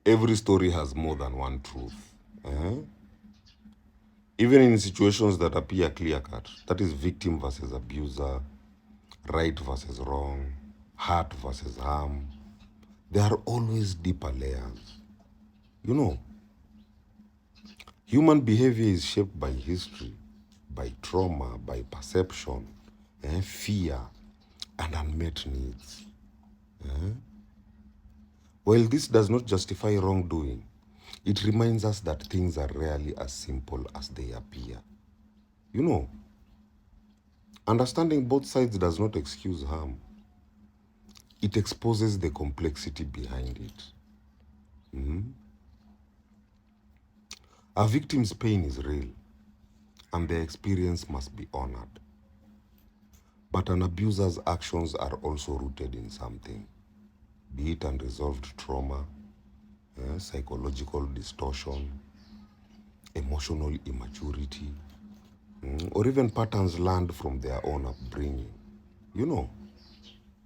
Every story has more than one truth. Even in situations that appear clear-cut, that is victim versus abuser, right versus wrong, hurt versus harm, there are always deeper layers. You know, human behavior is shaped by history, by trauma, by perception, fear, and unmet needs. While this does not justify wrongdoing, it reminds us that things are rarely as simple as they appear. You know, understanding both sides does not excuse harm. It exposes the complexity behind it. A victim's pain is real, and their experience must be honored. But an abuser's actions are also rooted in something, be it unresolved trauma, psychological distortion, emotional immaturity, or even patterns learned from their own upbringing. You know,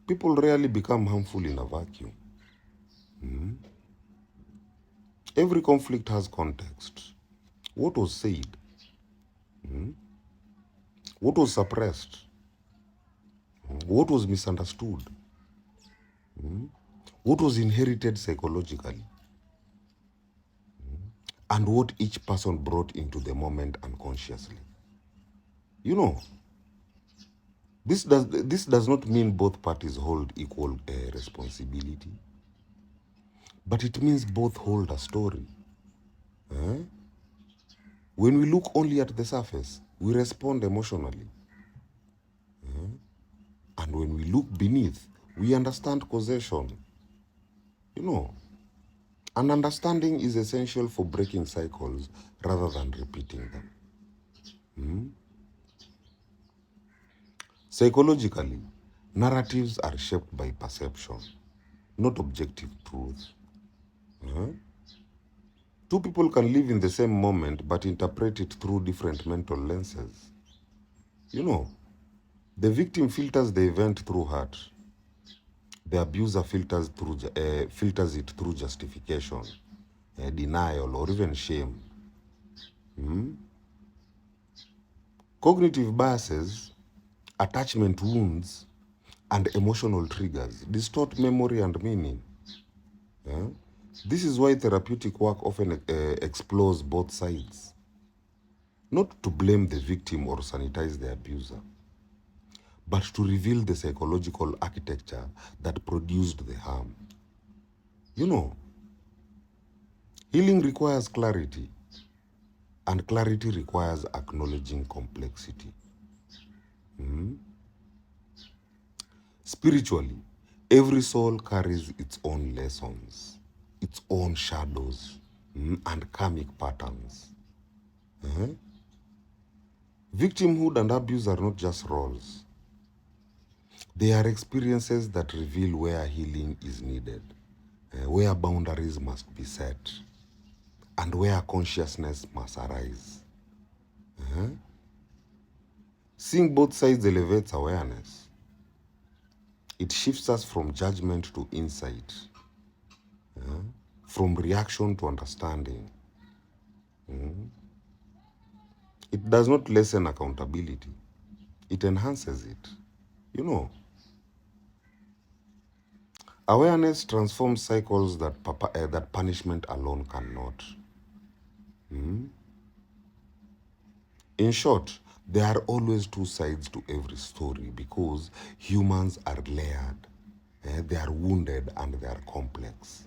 people rarely become harmful in a vacuum. Every conflict has context. What was said? What was suppressed? What was misunderstood? What was inherited psychologically? And what each person brought into the moment unconsciously. You know, this does not mean both parties hold equal responsibility, but it means both hold a story. When we look only at the surface, we respond emotionally. And when we look beneath, we understand causation. You know, an understanding is essential for breaking cycles rather than repeating them. Psychologically, narratives are shaped by perception, not objective truth. Two people can live in the same moment but interpret it through different mental lenses. You know, the victim filters the event through hurt. The abuser filters it through justification, denial, or even shame. Cognitive biases, attachment wounds, and emotional triggers distort memory and meaning. This is why therapeutic work often explores both sides. Not to blame the victim or sanitize the abuser, but to reveal the psychological architecture that produced the harm. You know, healing requires clarity, and clarity requires acknowledging complexity. Spiritually, every soul carries its own lessons, its own shadows, and karmic patterns. Victimhood and abuse are not just roles. They are experiences that reveal where healing is needed, where boundaries must be set, and where consciousness must arise. Seeing both sides elevates awareness. It shifts us from judgment to insight, from reaction to understanding. It does not lessen accountability. It enhances it. You know, awareness transforms cycles that punishment alone cannot. In short, there are always two sides to every story because humans are layered. They are wounded and they are complex.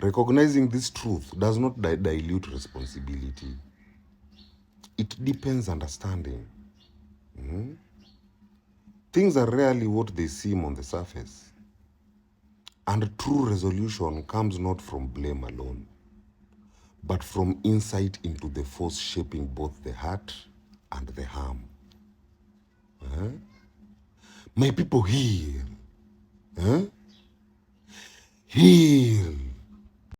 Recognizing this truth does not dilute responsibility. It deepens understanding. Things are rarely what they seem on the surface. And true resolution comes not from blame alone, but from insight into the force shaping both the hurt and the harm. My people, heal. Heal.